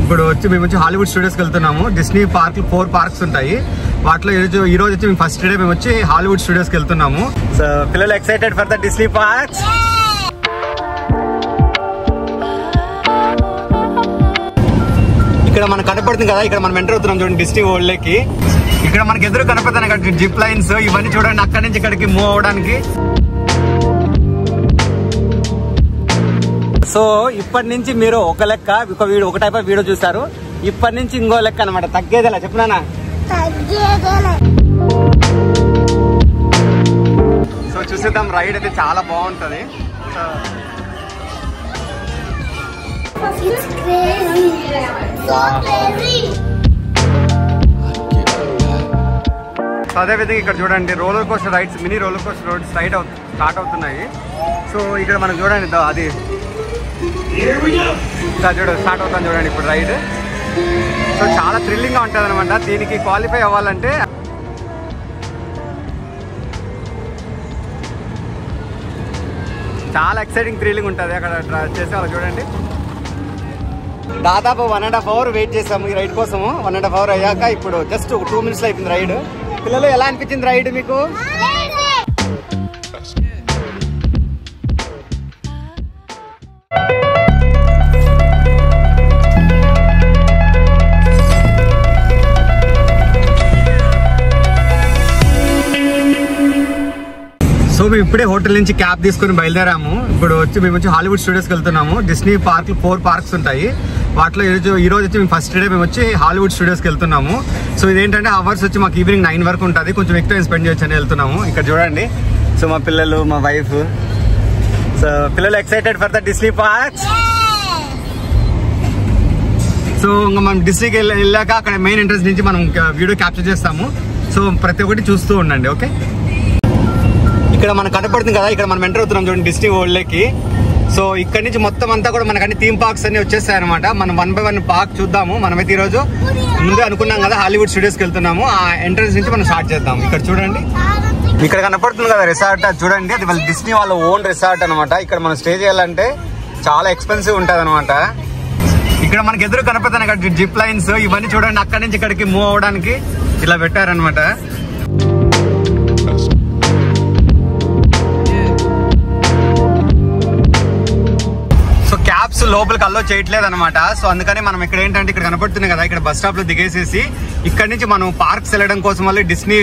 ఇప్పుడు వచ్చి మేము వచ్చి హాలీవుడ్ స్టూడియోస్కి వెళ్తున్నాము. డిస్నీ పార్క్ 4 పార్క్స్ ఉంటాయి. వాటిలో ఈ రోజు వచ్చి మేము ఫస్ట్ డే మేము వచ్చి హాలీవుడ్ స్టూడియోస్కి వెళ్తున్నాము. సో పిల్లలు excited for the Disney parks. ఇక్కడ మనకు కనపడుతుంది కదా, ఇక్కడ మనం ఎంటర్ అవుతున్నాం చూడండి డిస్నీ వరల్డ్ లోకి. ఇక్కడ మనకి ఎదురు కనపడుతున్నాయి కదా జిప్ లైన్స్, ఇవన్నీ చూడండి అక్కడి నుంచి ఇక్కడికి మూవ్ అవడానికి. సో ఇప్పటి నుంచి మీరు ఒక లెక్క ఒక టైప్ ఆఫ్ వీడియో చూసారు, ఇప్పటి నుంచి ఇంకో లెక్క అనమాట. తగ్గేదేలా చెప్పనా? సో చూసేద్దాం, రైడ్ అయితే చాలా బాగుంటది. అదేవిధంగా ఇక్కడ చూడండి roller coaster rides, mini roller coaster roads start అవుతున్నాయి. సో ఇక్కడ మనం చూడండి అది స్టార్ట్ అవుతుంది చూడండి ఇప్పుడు రైడ్. సో చాలా థ్రిల్లింగ్ గా ఉంటుంది అనమాట. దీనికి క్వాలిఫై అవ్వాలంటే చాలా ఎక్సైటింగ్ థ్రిల్లింగ్ ఉంటుంది అక్కడ చేసేవాళ్ళు. చూడండి దాదాపు 1.5 hours వెయిట్ చేసాము ఈ రైడ్ కోసము. 1.5 hours అయ్యాక ఇప్పుడు జస్ట్ 2 minutes అయిపోయింది రైడ్. పిల్లలు ఎలా అనిపించింది రైడ్ మీకు? సో మేము ఇప్పుడే హోటల్ నుంచి క్యాబ్ తీసుకుని బయలుదేరాము. ఇప్పుడు వచ్చి మేము వచ్చి హాలీవుడ్ స్టూడియోస్కి వెళ్తున్నాము. డిస్నీ పార్క్ 4 పార్క్స్ ఉంటాయి. వాటిలో ఈ రోజు వచ్చి మేము ఫస్ట్ డే మేము వచ్చి హాలీవుడ్ స్టూడియోస్కి వెళ్తున్నాము. సో ఇదేంటంటే అవర్స్ వచ్చి మాకు ఈవినింగ్ 9 వరకు ఉంటుంది, కొంచెం ఎక్కువ స్పెండ్ చేయొచ్చు అని వెళ్తున్నాము. ఇక్కడ చూడండి, సో మా పిల్లలు, మా వైఫ్. సో పిల్లలు excited for the Disney parks. So ఇంకా మనం డిస్నీకి వెళ్ళాక అక్కడ మెయిన్ ఎంట్రన్స్ నుంచి మనం వీడియో క్యాప్చర్ చేస్తాము. సో ప్రతి ఒక్కటి చూస్తూ ఉండండి. ఓకే, ఇక్కడ మనకు కనపడుతుంది కదా, ఇక్కడ మనం ఎంటర్ అవుతున్నాం చూడండి డిస్నీ వరల్డ్ లోకి. సో ఇక్కడ నుంచి మొత్తం అంతా కూడా మనకు అన్ని థీమ్ పార్క్స్ అన్ని వచ్చేస్తాయి అనమాట. మనం 1 by 1 పార్క్ చూద్దాము. మనమైతే ఈ రోజు ముందే అనుకున్నాం కదా హాలీవుడ్ స్టూడియోస్కి వెళ్తున్నాము. ఆ ఎంట్రన్స్ నుంచి మనం స్టార్ట్ చేద్దాం. ఇక్కడ చూడండి, ఇక్కడ కనపడుతుంది కదా రిసార్ట్, అది చూడండి. అది వాళ్ళ డిస్నీ వాళ్ళ ఓన్ రిసార్ట్ అనమాట. ఇక్కడ మనం స్టే చేయాలంటే చాలా ఎక్స్పెన్సివ్ ఉంటుంది అనమాట. ఇక్కడ మనకి ఎదురు కనపడుతున్నాయి కదా జిప్ లైన్స్, ఇవన్నీ చూడండి అక్కడి నుంచి ఇక్కడికి మూవ్ అవడానికి ఇలా పెట్టారనమాట. క్యాబ్స్ లోపలికి అల్లో చేయట్లేదు అనమాట. సో అందుకని మనం ఇక్కడ ఏంటంటే ఇక్కడ కనపడుతుంది కదా, ఇక్కడ బస్ స్టాప్ లో దిగేసేసి ఇక్కడ నుంచి మనం పార్క్స్ వెళ్ళడం కోసం వల్ల డిస్నీ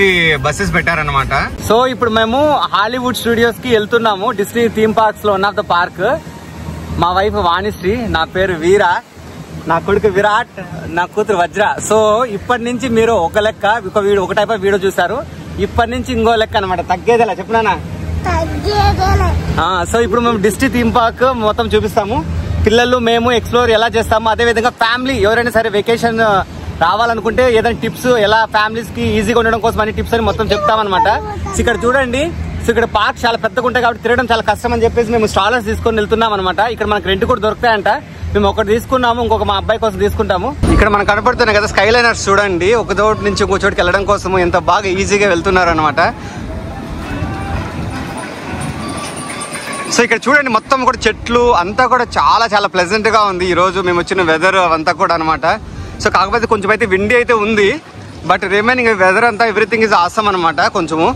బస్సెస్ పెట్టారనమాట. సో ఇప్పుడు మేము హాలీవుడ్ స్టూడియోస్ కి వెళ్తున్నాము. డిస్నీ థీమ్ పార్క్స్ లో వన్ ఆఫ్ ద పార్క్. మా వైఫ్ వాణిశ్రీ, నా పేరు వీరా, నా కొడుకు విరాట్, నా కూతురు వజ్ర. సో ఇప్పటి నుంచి మీరు ఒక లెక్క ఒక టైప్ ఆఫ్ వీడియో చూసారు, ఇప్పటి నుంచి ఇంకో లెక్క అనమాట. తగ్గేదేలా చెప్పనా? సో ఇప్పుడు మేము డిస్నీ థీమ్ పార్క్ మొత్తం చూపిస్తాము. పిల్లలు మేము ఎక్స్ప్లోర్ ఎలా చేస్తాము, అదే విధంగా ఫ్యామిలీ ఎవరైనా సరే వెకేషన్ రావాలనుకుంటే ఏదైనా టిప్స్ ఎలా ఫ్యామిలీస్ కి ఈజీగా ఉండడం కోసం అన్ని టిప్స్ అని మొత్తం చెప్తామన్నమాట. ఇక్కడ చూడండి, సో ఇక్కడ పార్క్ చాలా పెద్దగా ఉంటాయి కాబట్టి తిరగడం చాలా కష్టం అని చెప్పేసి మేము స్టాలర్స్ తీసుకొని వెళ్తున్నాం అనమాట. ఇక్కడ మనకు రెంట్ కూడా దొరుకుతాయంట. మేము ఒకటి తీసుకున్నాము, ఇంకొక మా అబ్బాయి కోసం తీసుకుంటాము. ఇక్కడ మనకు కనపడుతున్నాయి కదా స్కై లైనర్స్, చూడండి ఒక చోటు నుంచి ఇంకో చోటుకి వెళ్ళడం కోసం ఎంత బాగా ఈజీగా వెళ్తున్నారు అనమాట. సో ఇక్కడ చూడండి మొత్తం కూడా చెట్లు అంతా కూడా చాలా చాలా ప్లెజెంట్ గా ఉంది. ఈ రోజు మేము వచ్చిన వెదర్ అవంతా కూడా అనమాట. సో కాకపోతే కొంచెం అయితే విండీ అయితే ఉంది, బట్ రిమైనింగ్ వెదర్ అంతా ఎవ్రీథింగ్ ఇస్ ఆసమ్ అనమాట. కొంచెము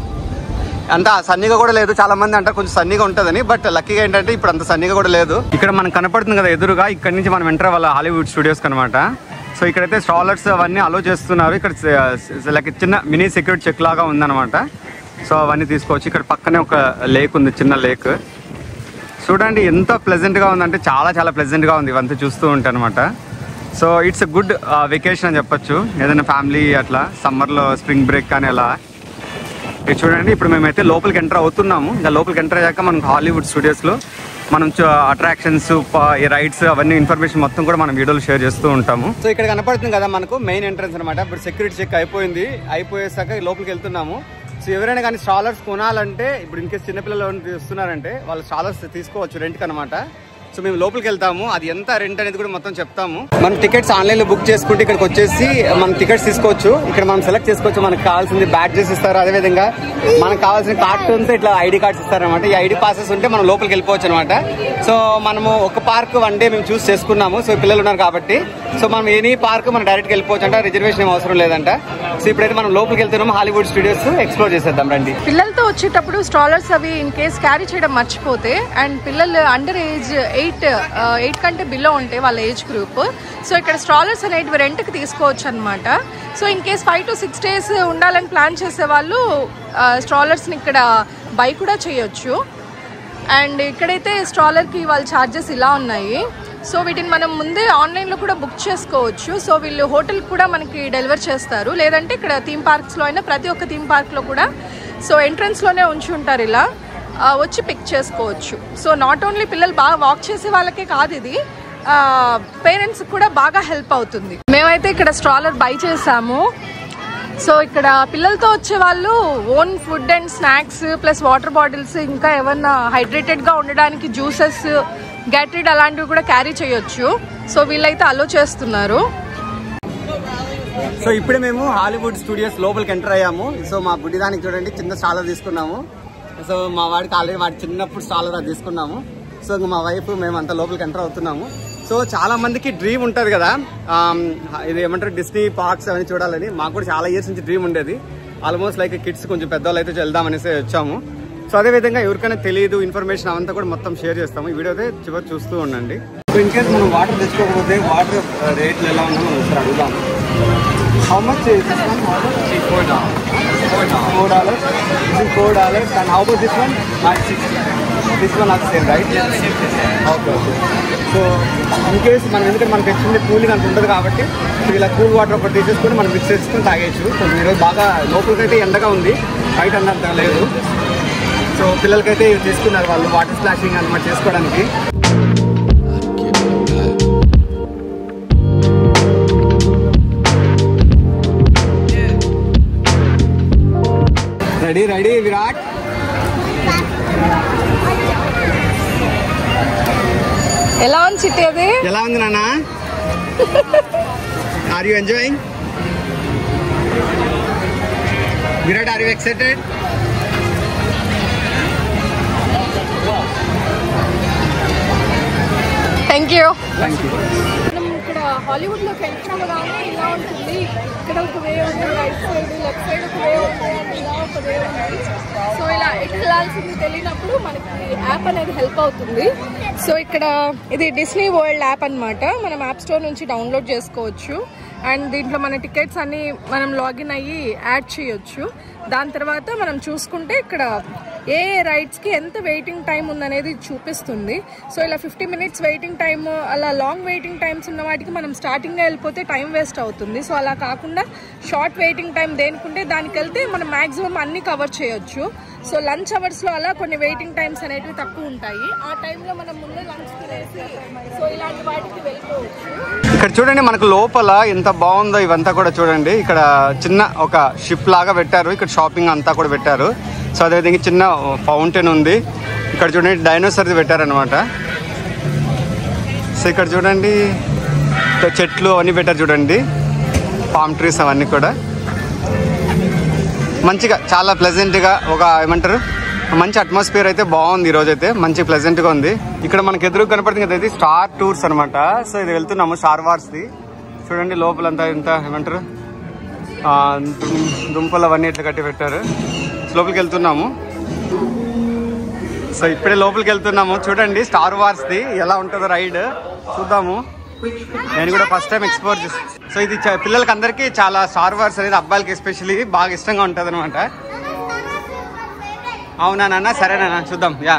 అంతా సన్నీగా కూడా లేదు. చాలా మంది అంటారు కొంచెం సన్నీగా ఉంటుందని, బట్ లక్కీగా ఏంటంటే ఇప్పుడు అంత సన్నీగా కూడా లేదు. ఇక్కడ మనకు కనపడుతుంది కదా ఎదురుగా, ఇక్కడ నుంచి మనం ఎంటర్ అవ్వాలి హాలీవుడ్ స్టూడియోస్ అనమాట. సో ఇక్కడైతే స్టాలర్స్ అవన్నీ అలో చేస్తున్నారు. ఇక్కడ లైక్ చిన్న మినీ సెక్యూరిటీ చెక్ లాగా ఉందన్నమాట. సో అవన్నీ తీసుకోవచ్చు. ఇక్కడ పక్కనే ఒక లేక్ ఉంది, చిన్న లేక్. చూడండి ఎంత ప్లెజెంట్ గా ఉందంటే చాలా చాలా ప్లెజెంట్ గా ఉంది ఇవంతా చూస్తూ ఉంటా అనమాట. So it's a good vacation అని చెప్పొచ్చు. ఏదైనా ఫ్యామిలీ అట్లా సమ్మర్లో స్ప్రింగ్ బ్రేక్ కానీ అలా. ఇది చూడండి, ఇప్పుడు మేమైతే లోపలికి ఎంటర్ అవుతున్నాము. ఇంకా లోపలికి ఎంటర్ అయ్యాక మనం హాలీవుడ్ స్టూడియోస్లో మనం అట్రాక్షన్స్, రైడ్స్ అవన్నీ ఇన్ఫర్మేషన్ మొత్తం కూడా మనం వీడియోలు షేర్ చేస్తూ ఉంటాము. సో ఇక్కడ కనపడుతుంది కదా మనకు మెయిన్ ఎంట్రన్స్ అనమాట. ఇప్పుడు సెక్యూరిటీ చెక్ అయిపోయేసాక లోపలికి వెళ్తున్నాము. సో ఎవరైనా కానీ స్టాలర్స్ కొనాలంటే ఇప్పుడు ఇన్కేస్ చిన్నపిల్లలు వస్తున్నారంటే వాళ్ళు స్టాలర్స్ తీసుకోవచ్చు రెంట్కి అనమాట. సో మేము లోపలికి వెళ్తాము, అది ఎంత రెంట్ అనేది కూడా మొత్తం చెప్తాము. మనం టికెట్స్ ఆన్లైన్ లో బుక్ చేసుకుంటే ఇక్కడికి వచ్చేసి మనం టికెట్స్ తీసుకోవచ్చు. ఇక్కడ మనం సెలెక్ట్ చేసుకోవచ్చు, మనకు కావాల్సింది బ్యాడ్జెస్ ఇస్తారు, అదేవిధంగా మనకు కావాల్సిన కార్టూన్స్ ఇట్లా ఐడి కార్డ్స్ ఇస్తారనమాట. ఈ ఐడి పాసెస్ ఉంటే మనం లోపలికి వెళ్ళిపోవచ్చు అనమాట. సో మనము ఒక పార్క్ వన్ డే మేము చూస్ చేసుకున్నాము. సో పిల్లలు ఉన్నారు కాబట్టి సో మనం ఎనీ పార్క్ మనం డైరెక్ట్ వెళ్ళిపోవచ్చు అంట, రిజర్వేషన్ ఏం అవసరం లేదంట. సో ఇప్పుడైతే మనం లోపలికి వెళ్తున్నాము, హాలీవుడ్ స్టూడియోస్ ఎక్స్ప్లోర్ చేసేద్దాం రండి. పిల్లలతో వచ్చేటప్పుడు స్ట్రాలర్స్ అవి ఇన్ కేస్ క్యారీ చేయడం మర్చిపోతే, అండ్ పిల్లలు అండర్ ఏజ్ 8 కంటే బిలో ఉంటే వాళ్ళ ఏజ్ గ్రూప్, సో ఇక్కడ స్ట్రాలర్స్ అనేటివి రెంట్కి తీసుకోవచ్చు అనమాట. So in case 5 to 6 days ఉండాలని ప్లాన్ చేసే వాళ్ళు స్ట్రాలర్స్ని ఇక్కడ బై కూడా చేయొచ్చు. అండ్ ఇక్కడైతే స్ట్రాలర్కి వాళ్ళ ఛార్జెస్ ఇలా ఉన్నాయి. సో వీటిని మనం ముందే ఆన్లైన్లో కూడా బుక్ చేసుకోవచ్చు. సో వీళ్ళు హోటల్కి కూడా మనకి డెలివర్ చేస్తారు, లేదంటే ఇక్కడ థీమ్ పార్క్స్లో అయినా ప్రతి ఒక్క థీమ్ పార్క్లో కూడా సో ఎంట్రన్స్లోనే ఉంచి ఉంటారు, ఇలా వచ్చి పిక్ చేసుకోవచ్చు. సో నాట్ ఓన్లీ పిల్లలు బాగా వాక్ చేసే వాళ్ళకే కాదు, ఇది పేరెంట్స్ కూడా బాగా హెల్ప్ అవుతుంది. మేమైతే ఇక్కడ స్ట్రాలర్ బై చేసాము. సో ఇక్కడ పిల్లలతో వచ్చే వాళ్ళు own food and snacks plus water bottles, ఇంకా ఏమన్నా హైడ్రేటెడ్గా ఉండడానికి జ్యూసెస్, గ్యాటరీడ్ అలాంటివి కూడా క్యారీ చేయొచ్చు. సో వీళ్ళైతే అలో చేస్తున్నారు. సో ఇప్పుడే మేము హాలీవుడ్ స్టూడియోస్ లోపలికి ఎంటర్ అయ్యాము. సో మా బుడ్డిదానికి చూడండి చిన్న స్టాలర్ తీసుకున్నాము. సో మా వాడికి ఆల్రెడీ వాడి చిన్నప్పుడు స్టాలర్ అది తీసుకున్నాము. సో మా వైఫ్ మేము అంతా లోపలికి ఎంటర్ అవుతున్నాము. సో చాలా మందికి డ్రీమ్ ఉంటుంది కదా, ఇది ఏమంటారు డిస్నీ పార్క్స్ అవన్నీ చూడాలని. మాకు కూడా చాలా ఇయర్స్ నుంచి డ్రీమ్ ఉండేది. ఆల్మోస్ట్ లైక్ కిడ్స్ కొంచెం పెద్దవాళ్ళు అయితే వెళ్దాం అనేసి వచ్చాము. సో అదేవిధంగా ఎవరికైనా తెలియదు ఇన్ఫర్మేషన్ అవంతా కూడా మొత్తం షేర్ చేస్తాము. ఈ వీడియో అయితే చివరి చూస్తూ ఉండండి. సో ఇన్ కేస్ మనం వాటర్ తెచ్చుకోకపోతే వాటర్ రేట్లు ఎలా ఉన్నాయో మనం ఒకసారి అడుగుదాము. How much is this one water? $4. This is $4. And how about this one? $6. This one also same, right? Okay. So in case మనం ఎందుకంటే మనకి తెచ్చింది కూలింగ్ అంత ఉంటుంది కాబట్టి ఇలా కూల్ వాటర్ ఒకటి తీసేసుకొని మనం మిక్స్ చేసుకొని తాగేయచ్చు. సో ఈరోజు బాగా లోపలికైతే ఎండగా ఉంది, బయట అంత లేదు. సో పిల్లలకైతే ఇవి తీసుకున్నారు వాళ్ళు వాటర్ స్ప్లాషింగ్ అన్నమాట చేసుకోవడానికి. రెడీ విరాట్. ఎలా ఉంది చిట్టి? అది ఎలా ఉంది నాన్న? Are you enjoying? Virat are you excited? Thank you. మనం ఇక్కడ హాలీవుడ్లోకి ఎంటర్ అవ్వగానే ఇలా ఉంటుంది. ఇక్కడ ఒక వే ఉంది, రైట్ సైడ్ లెఫ్ట్ సైడ్ ఒక వే ఉంది, ఇలా ఒక వే ఉంది. సో ఇలా ఎటు వెళ్ళాల్సింది తెలియనప్పుడు మనకి యాప్ అనేది హెల్ప్ అవుతుంది. సో ఇక్కడ ఇది డిస్నీ వరల్డ్ యాప్ అన్నమాట. మనం యాప్ స్టోర్ నుంచి డౌన్లోడ్ చేసుకోవచ్చు. అండ్ దీంట్లో మన టికెట్స్ అన్ని మనం లాగిన్ అయ్యి యాడ్ చేయొచ్చు. దాని తర్వాత మనం చూసుకుంటే ఇక్కడ ఏ రైడ్స్కి ఎంత వెయిటింగ్ టైం ఉందనేది చూపిస్తుంది. సో ఇలా 50 minutes వెయిటింగ్ టైమ్, అలా లాంగ్ వెయిటింగ్ టైమ్స్ ఉన్న వాటికి మనం స్టార్టింగ్గా వెళ్ళిపోతే టైం వేస్ట్ అవుతుంది. సో అలా కాకుండా షార్ట్ వెయిటింగ్ టైం దేనికుంటే దానికి వెళ్తే మనం మ్యాక్సిమం అన్ని కవర్ చేయొచ్చు. సో లంచ్ అవర్స్లో అలా కొన్ని వెయిటింగ్ టైమ్స్ అనేవి తక్కువ ఉంటాయి. ఆ టైంలో మనం ముందే లంచ్ తినేసి సో ఇలాంటి వాటికి వెళ్ళిపోవచ్చు. ఇక్కడ చూడండి మనకు లోపల ఎంత బాగుందో ఇవంతా కూడా చూడండి. ఇక్కడ చిన్న ఒక షిప్ లాగా పెట్టారు, ఇక్కడ షాపింగ్ అంతా కూడా పెట్టారు. సో అదేవిధంగా చిన్న ఫౌంటైన్ ఉంది. ఇక్కడ చూడండి డైనోసార్ది పెట్టారనమాట. సో ఇక్కడ చూడండి చెట్లు అవన్నీ పెట్టారు చూడండి, పామ్ ట్రీస్ అవన్నీ కూడా మంచిగా చాలా ప్లెజెంట్గా ఒక ఏమంటారు మంచి అట్మాస్ఫియర్ అయితే బాగుంది. ఈరోజు అయితే మంచి ప్లెజెంట్గా ఉంది. ఇక్కడ మనకు ఎదురు కనపడుతుంది కదా, ఇది స్టార్ టూర్స్ అనమాట. సో ఇది వెళ్తున్నాము స్టార్ వార్స్ది. చూడండి లోపలంతా ఇంత ఏమంటారు దుంపలు అవన్నీ ఇట్లా కట్టి పెట్టారు. లోపలికి వెళ్తున్నాము. సో ఇప్పుడే లోపలికి వెళ్తున్నాము. చూడండి స్టార్ వార్స్ది ఎలా ఉంటుందో రైడ్ చూద్దాము. నేను కూడా ఫస్ట్ టైం ఎక్స్ప్లోర్ చేస్తాను. సో ఇది పిల్లలకి అందరికీ చాలా స్టార్ వార్స్ అనేది అబ్బాయిలకి ఎస్పెషల్లీ బాగా ఇష్టంగా ఉంటుంది అనమాట. అవునా నాన్న? సరేనా చూద్దాం. యా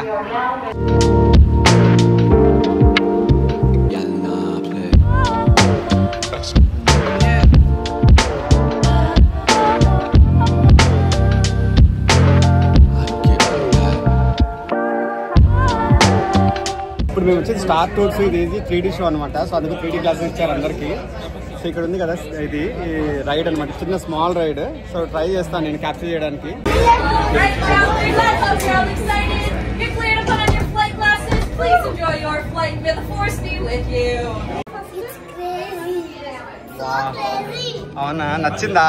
ఇప్పుడు మేము వచ్చేది స్టార్ టూర్స్. ఇది 3D షో అనమాట. సో అందుకు 3D గ్లాసెస్ ఇచ్చారు అందరికి. సో ఇక్కడ ఉంది కదా ఇది రైడ్ అనమాట, చిన్న స్మాల్ రైడ్. సో ట్రై చేస్తాను నేను క్యాప్చర్ చేయడానికి. Please enjoy your flight. May the force be with you. It's crazy. So crazy. అవునా, నచ్చిందా?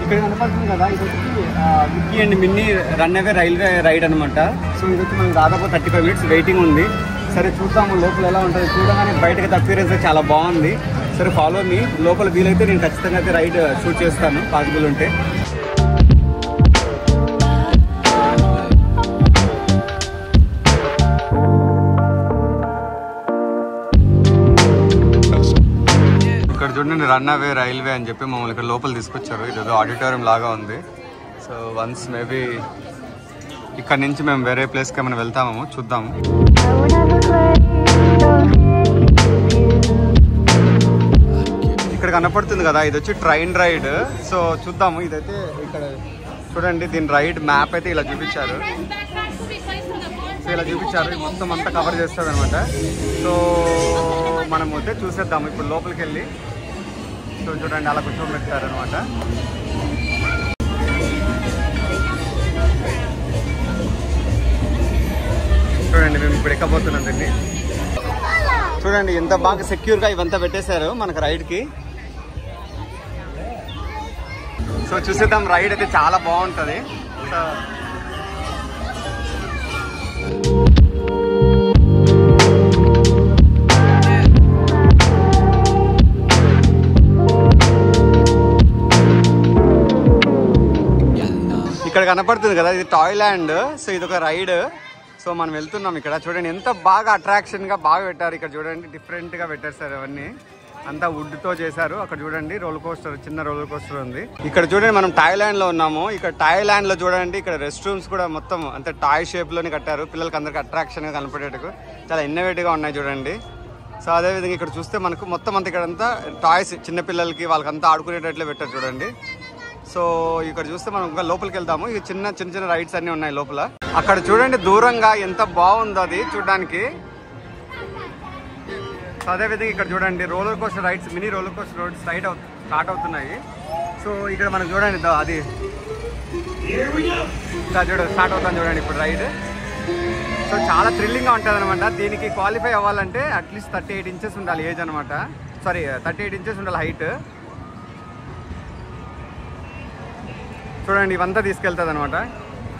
ఇక్కడ కనపడుతుంది కదా, ఇది వచ్చి Mickey and Minnie runaway railway ride అనమాట. సో ఇది వచ్చి మనకి దాదాపు 35 minutes వెయిటింగ్ ఉంది. సరే చూద్దాము లోపల ఎలా ఉంటుంది. చూడగానే బయటకి అపీరెన్స్ చాలా బాగుంది. సరే ఫాలో మీ, లోపల వీలైతే నేను ఖచ్చితంగా అయితే రైడ్ షూట్ చేస్తాను పాసిబుల్ ఉంటే. ఇక్కడ చూడండి రన్ అవే రైల్వే అని చెప్పి మమ్మల్ని ఇక్కడ లోపల తీసుకొచ్చారు. ఇదేదో ఆడిటోరియం లాగా ఉంది. సో వన్స్ మేబీ ఇక్కడ నుంచి మేము వేరే ప్లేస్కి ఏమైనా వెళ్తామేమో, చూద్దాము. ఇక్కడ కనపడుతుంది కదా, ఇది వచ్చి ట్రైన్ రైడ్. సో చూద్దాము. ఇదైతే ఇక్కడ చూడండి, దీని రైడ్ మ్యాప్ అయితే ఇలా చూపించారు. సో ఇలా చూపించారు, మొత్తం అంతా కవర్ చేస్తుంది అనమాట. సో మనం అయితే చూసేద్దాము ఇప్పుడు లోపలికి వెళ్ళి. సో చూడండి అలా కూర్చోబెట్టారు అనమాట. చూడండి మేము ఇప్పుడు ఎక్కబోతున్నాం దీన్ని. చూడండి ఎంత బాగా సెక్యూర్గా ఇవంతా పెట్టేశారు మనకు రైడ్కి. సో చూసేద్దాం, రైడ్ అయితే చాలా బాగుంటుంది. సో ఇక్కడ కనపడుతుంది కదా, ఇది టాయ్లాండ్. సో ఇది ఒక రైడ్. సో మనం వెళ్తున్నాం. ఇక్కడ చూడండి ఎంత బాగా అట్రాక్షన్గా బాగా పెట్టారు. ఇక్కడ చూడండి డిఫరెంట్గా పెట్టారు సార్, అవన్నీ అంతా వుడ్తో చేశారు. అక్కడ చూడండి రోలర్ కోస్టర్, చిన్న రోలర్ కోస్టర్ ఉంది. ఇక్కడ చూడండి మనం టాయ్లాండ్లో ఉన్నాము. ఇక్కడ టాయ్లాండ్లో చూడండి ఇక్కడ రెస్ట్ రూమ్స్ కూడా మొత్తం అంత టాయ్ షేప్లోనే కట్టారు. పిల్లలకి అందరికి అట్రాక్షన్గా కనపడేటకు చాలా ఇన్నోవేటివ్గా ఉన్నాయి చూడండి. సో అదేవిధంగా ఇక్కడ చూస్తే మనకు మొత్తం అంతా ఇక్కడంతా టాయ్స్ చిన్నపిల్లలకి వాళ్ళకంతా ఆడుకునేటట్లే పెట్టారు చూడండి. సో ఇక్కడ చూస్తే మనం ఇంకా లోపలికి వెళ్దాము. ఇక చిన్న చిన్న రైడ్స్ అన్నీ ఉన్నాయి లోపల. అక్కడ చూడండి దూరంగా ఎంత బాగుందో అది చూడడానికి. సో అదేవిధంగా ఇక్కడ చూడండి roller coaster rides, mini roller coaster rides start అవుతున్నాయి. సో ఇక్కడ మనకు చూడండి అది స్టార్ట్ అవుతాను చూడండి ఇప్పుడు రైడ్. సో చాలా థ్రిల్లింగ్గా ఉంటుంది అనమాట. దీనికి క్వాలిఫై అవ్వాలంటే అట్లీస్ట్ 38 inches ఉండాలి ఏజ్ అనమాట. సారీ 38 inches ఉండాలి హైట్. చూడండి ఇవంతా తీసుకెళ్తుంది అనమాట.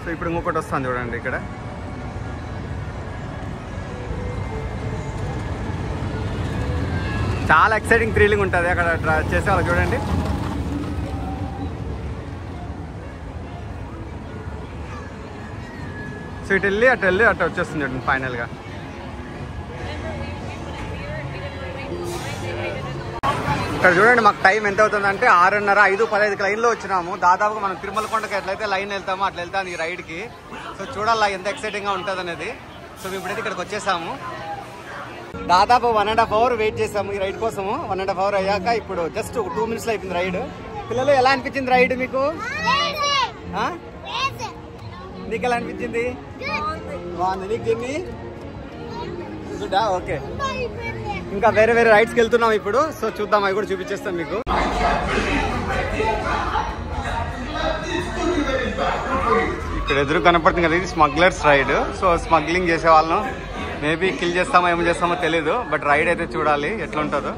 సో ఇప్పుడు ఇంకొకటి వస్తాను చూడండి. ఇక్కడ చాలా ఎక్సైటింగ్ థ్రిల్లింగ్ ఉంటుంది అక్కడ చేసేవాళ్ళు చూడండి. సో ఇటు వెళ్ళి అటు వచ్చేస్తుంది చూడండి ఫైనల్గా. ఇక్కడ చూడండి మాకు టైం ఎంత అవుతుందంటే 6:30, 5:15 లైన్లో వచ్చినాము. దాదాపుగా మనం తిరుమల కొండకి ఎట్లయితే లైన్ వెళ్తామో అట్లా వెళ్తాను ఈ రైడ్కి. సో చూడాలా ఎంత ఎక్సైటింగ్గా ఉంటుంది అనేది. సో మేము ఇప్పుడైతే ఇక్కడికి వచ్చేసాము. దాదాపు 1.5 hour వెయిట్ చేసాము ఈ రైడ్ కోసము. 1.5 hour అయ్యాక ఇప్పుడు జస్ట్ 2 minutes అయిపోయింది రైడ్. పిల్లలు ఎలా అనిపించింది రైడ్ మీకు? నీకు ఎలా అనిపించింది? బాగుంది. నీకు దీన్ని గుడ్డా? ఓకే. ఇంకా వేరే రైడ్స్కి వెళ్తున్నాం ఇప్పుడు. సో చూద్దాం, అవి కూడా చూపించేస్తాం మీకు. ఇక్కడ ఎదురు కనపడుతుంది కదా, ఇది స్మగ్లర్స్ రైడ్. సో స్మగ్లింగ్ చేసే వాళ్ళను మేబీ కిల్ చేస్తామో ఏమో చేస్తామో తెలీదు. బట్ రైడ్ అయితే చూడాలి ఎట్లా ఉంటుందో.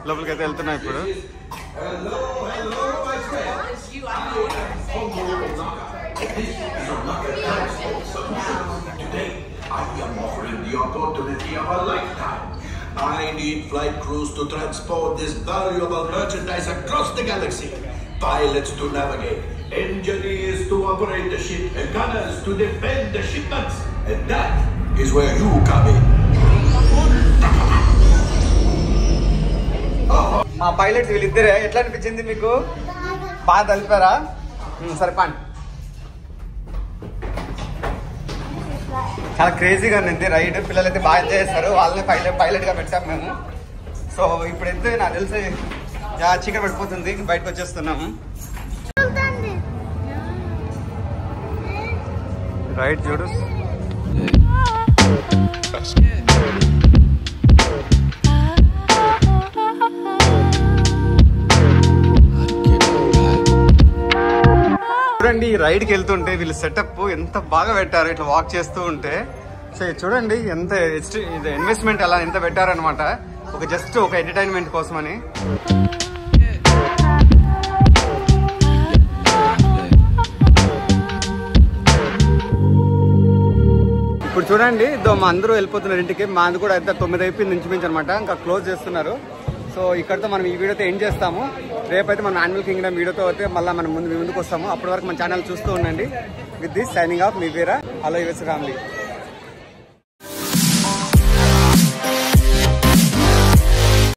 లోపలికి అయితే వెళ్తున్నాం ఇప్పుడు. I am offering the opportunity of a lifetime. I need flight crews to transport this valuable merchandise across the galaxy. Pilots to navigate, engineers to operate the ship, and gunners to defend the shipments. And that is where you come in. మా pilots వీళ్ళిద్దరే. ఎట్లా అనిపించింది మీకు? బాగా తెలిపారా? సరే పాండి. చాలా క్రేజీగా ఉంది రైడ్. పిల్లలు అయితే బాగా ఎంజాయ్ చేస్తారు. వాళ్ళని పైలట్గా పెట్టాము మేము. సో ఇప్పుడైతే నాకు తెలిసి చీకటి పడిపోతుంది, బయటకు వచ్చేస్తున్నాము. రైడ్ చూడు. చూడండి ఈ రైడ్కి వెళ్తుంటే వీళ్ళు సెటప్ ఎంత బాగా పెట్టారు. ఇట్లా వాక్ చేస్తూ ఉంటే సో చూడండి ఎంత ఇన్వెస్ట్మెంట్ అలా ఎంత పెట్టారనమాట, జస్ట్ ఒక ఎంటర్టైన్మెంట్ కోసమని. ఇప్పుడు చూడండి మా అందరూ వెళ్ళిపోతున్నారు ఇంటికి. మాది కూడా అయితే 9 అయిపోయింది ఇంచుమించు అనమాట, ఇంకా క్లోజ్ చేస్తున్నారు. సో ఇక్కడతో మనం ఈ వీడియోతో ఎండ్ చేస్తాము. రేపైతే మనం యానిమల్ కింగ్డమ్ వీడియోతో అయితే మళ్ళీ మనం ముందుకు వస్తాము. అప్పటి వరకు మన ఛానల్ చూస్తూ ఉండండి. With this signing off me Veera. Hello yours family.